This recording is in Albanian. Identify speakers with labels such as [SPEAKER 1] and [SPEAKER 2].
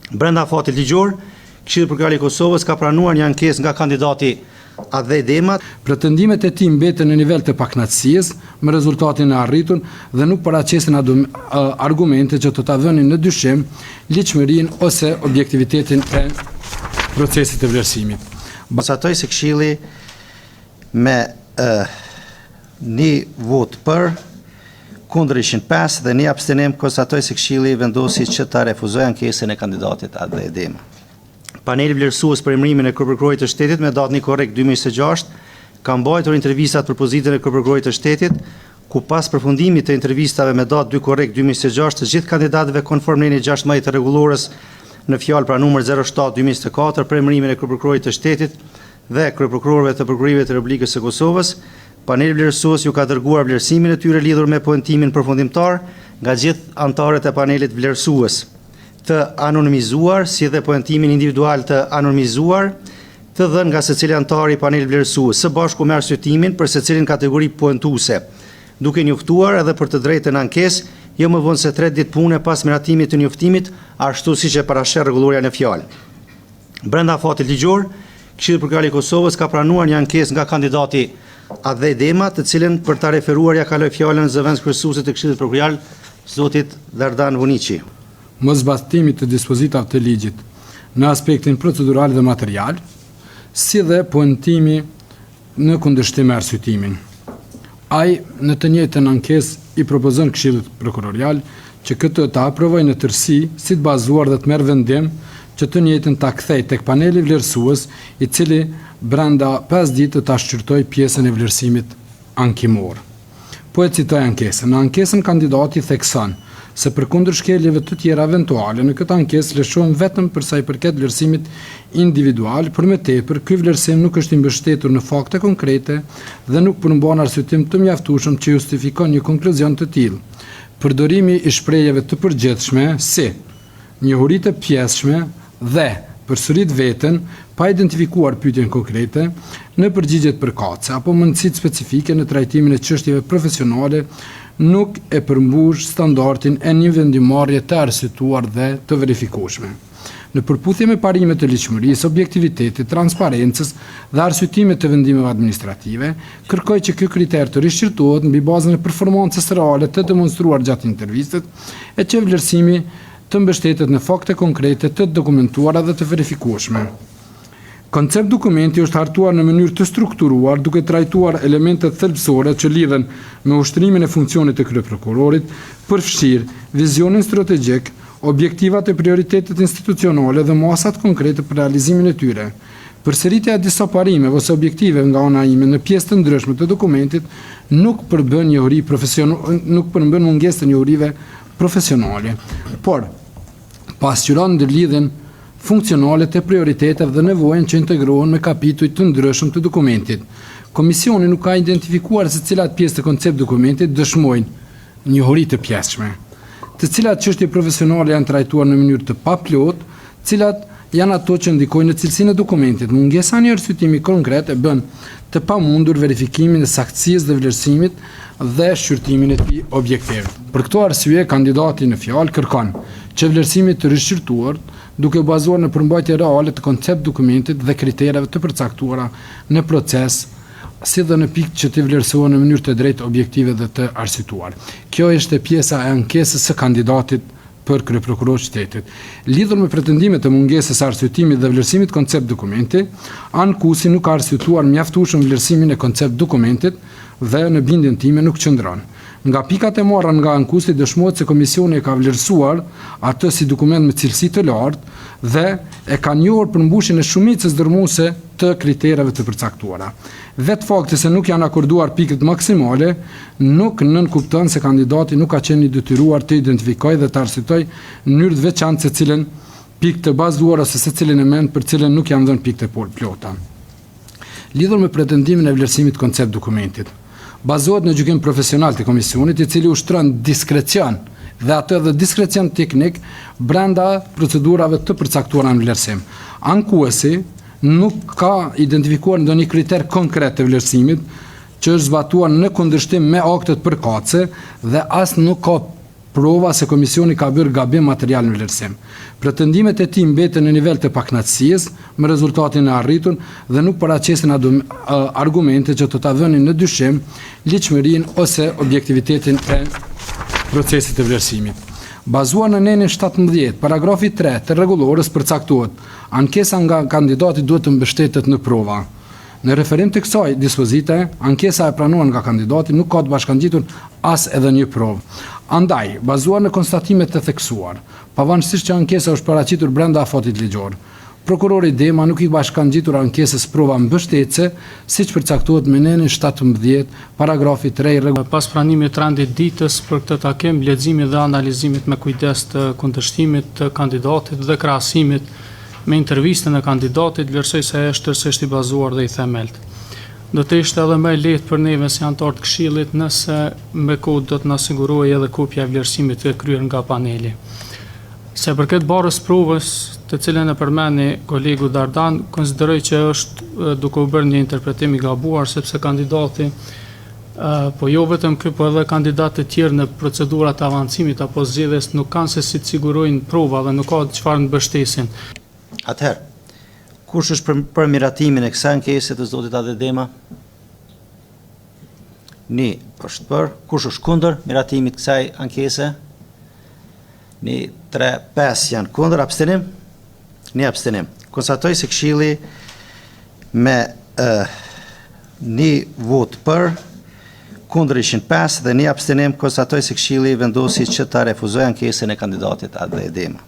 [SPEAKER 1] Brenda afatit ligjor, Këshilli Prokuror i Kosovës ka pranuar një ankesë nga kandidati Adhe Dema.
[SPEAKER 2] Pretendimet e tij mbeten në nivel të pakënaqësisë me rezultatin e arritur dhe nuk paraqesin argumente që të ta vënin në dyshim ligjshmërinë ose objektivitetin e procesit të vlerësimit.
[SPEAKER 1] Konstatoj se Këshilli me një vot për, kundër ishin 5 dhe një abstenim, konstatoj se Këshilli vendosi që ta refuzojë ankesën e kandidatit Adhe Dema. Paneli vlerësues për emërimin e Kryeprokurorit të Shtetit me datë 1 korrekt 2026 ka mbajtur intervistat për pozitën e Kryeprokurorit të Shtetit, ku pas përfundimit të intervistave me datë 2 korrekt 2026 të gjithë kandidatëve konform neni 16 të rregullorës në fjalë pra numër 07/2024 për emërimin e Kryeprokurorit të Shtetit dhe kryeprokurorëve të prokurorive të Republikës së Kosovës, paneli vlerësues ju ka dërguar vlerësimin e tyre lidhur me pointimin përfundimtar nga gjithë anëtarët e panelit vlerësues të anonimizuar, si dhe pointimin individual të anonimizuar, të dhënë nga secili anëtar i panelit vlerësues, së bashku me arsyetimin për secilin kategori pointuese, duke njoftuar edhe për të drejtën ankesë, jo më vonë se 3 ditë pune pas miratimit të njoftimit, ashtu siç e parashë rregulloria në fjalë. Brenda afatit ligjor, Këshilli Prokuror i Kosovës ka pranuar një ankesë nga kandidati Adhe Dema, të cilën për ta referuar ja kaloj fjalën zëvendës kryesuese të Këshillit Prokuror, zotit Dardan Vuniqi.
[SPEAKER 2] Mosbashtimit të dispozitave të ligjit në aspektin procedural dhe material, si dhe pointimi në kundërshtim me arsyetimin. Ai në të njëjtën ankesë i propozon Këshillit Prokurorial që këtë ta aprovojë në tërësi, si të bazuar dhe të merr vendim që të njëjtën ta kthej tek paneli vlerësues, i cili brenda 5 ditë ta shqyrtoj pjesën e vlerësimit ankimor. Po e citoj ankesën. Në ankesën kandidati thekson se përkundër shkeljeve të tjera eventuale, në këtë ankesë lëshohen vetëm për sa i përket vlerësimit individual, për më tepër ky vlerësim nuk është i mbështetur në fakte konkrete dhe nuk përmban arsyetim të mjaftueshëm që justifikon një konkluzion të tillë. Përdorimi i shprehjeve të përgjithshme si njohuri të pjesshme dhe përsërit veten pa identifikuar pyetjen konkrete në përgjigjet përkatëse apo mundësitë specifike në trajtimin e çështjeve profesionale nuk e përmbush standardin e një vendimarrje të arsyetuar dhe të verifikueshme. Në përputhje me parimet të ligjshmërisë, objektivitetit, transparencës dhe arsyetimit të vendimeve administrative, kërkoj që ky kriter të rishqyrtohet mbi bazën e performancës reale të demonstruar gjatë intervistës e që vlerësimi të mbështetet në fakte konkrete të dokumentuara dhe të verifikueshme. Koncept dokumenti është hartuar në mënyrë të strukturuar duke trajtuar elementet thelbësore që lidhen me ushtrimin e funksionit të kryeprokurorit, përfshirë vizionin strategjik, objektivat e prioritetet institucionale dhe masat konkrete për realizimin e tyre. Përsëritja e disa parimeve ose objektive nga ana ime në pjesë të ndryshme të dokumentit nuk përbën mungesë të njohurive profesionale, por pasqyron ndërlidhjen funksionale të prioriteteve dhe nevojën që integrohen me kapituj të ndryshëm të dokumentit. Komisioni nuk ka identifikuar se cilat pjesë të koncept dokumentit dëshmojnë njohuri të pjesshme, të cilat çështje profesionale janë trajtuar në mënyrë të paplot, cilat janë ato që ndikojnë në cilësinë e dokumentit. Mungesa një arsyetimi konkret e bën të pamundur verifikimin e saktësisë dhe vlerësimit dhe shqyrtimin e tij objektiv. Për këtë arsye, kandidati në fjalë kërkon që vlerësimi të rishqyrtuar duke bazuar në përmbajtje reale të koncept dokumentit dhe kritereve të përcaktuara në proces, si dhe në pikë që të vlerësohen në mënyrë të drejtë, objektive dhe të arsyetuar. Kjo është pjesa e ankesës së kandidatit për kryeprokuror shtetit. Lidhur me pretendimet e mungesës së arsyetimit dhe vlerësimit koncept dokumenti, ankuesi nuk ka arsyetuar mjaftueshëm vlerësimin e koncept dokumentit dhe në bindjen time nuk qëndron. Nga pikat e marra nga ankuesi dëshmohet se komisioni e ka vlerësuar atë si dokument me cilësi të lartë dhe e ka njohur përmbushjen e shumicës dërmuese të kritereve të përcaktuara. Vetë fakti se nuk janë akorduar pikët maksimale nuk nënkupton se kandidati nuk ka qenë i detyruar të identifikojë dhe të arsyetojë në mënyrë të veçantë secilën pikë të bazuar ose secilin element për cilën nuk janë dhënë pikë të plota. Lidhur me pretendimin e vlerësimit koncept dokumentit, bazohet në gjykim profesional të komisionit, i cili ushtron diskrecion dhe atë dhe diskrecion teknik brenda procedurave të përcaktuara në vlerësim. Ankuesi nuk ka identifikuar ndonjë kriter konkret të vlerësimit që është zbatuar në kundërshtim me aktet përkatëse dhe as nuk ka prova se komisioni ka bërë gabim material në vlerësim. Pretendimet e tij mbeten në nivel të pakënaqësisë me rezultatin e arritur dhe nuk paraqesin argumente që të ta vënin në dyshim ligjshmërinë ose objektivitetin e procesit të vlerësimit. Bazuar në nenin 17, paragrafi 3 të rregullorës përcaktohet, ankesa nga kandidati duhet të mbështetet në prova. Në referim të kësaj dispozite, ankesa e pranuar nga kandidati nuk ka të bashkangjitur as edhe një provë. Andaj, bazuar në konstatimet të theksuar, pavarësisht që ankesa është paraqitur brenda afatit ligjor, prokurori Dema nuk i bashkangjitur ankesës prova mbështetëse, siç përcaktohet me nenin 17, paragrafi 3 rregull.
[SPEAKER 3] Pas pranimit të rendit ditës për këtë takim, leximit dhe analizimit me kujdes të kundërshtimit të kandidatit dhe krahasimit me intervistën e kandidatit, vlerësoj se është tërësisht i bazuar dhe i themelt. Do të ishte edhe më lehtë për neve si anëtar të Këshillit nëse me kohë do të na sigurohej edhe kopja e vlerësimit të kryer nga paneli. Se për këtë barës provës, të cilën e përmeni kolegu Dardan, konsideroj që është duke u bërë një interpretim i gabuar, sepse kandidati, po jo vetëm ky, po edhe kandidatë të tjerë në procedurat e avancimit apo zgjedhjes nuk kanë se si të sigurojnë prova dhe nuk ka çfarë mbështesin.
[SPEAKER 1] Atëherë, kush është për miratimin e kësaj ankese të zotit Adhe Dema? Një është për. Kush është kundër miratimit të kësaj ankese? 1, 3, 5 janë kundër. Abstenim? Një abstenim. Konstatoj se Këshilli me një vot për, kundër ishin 5 dhe një abstenim, konstatoj se Këshilli vendosi që ta refuzojë ankesën e kandidatit Adhe Dema.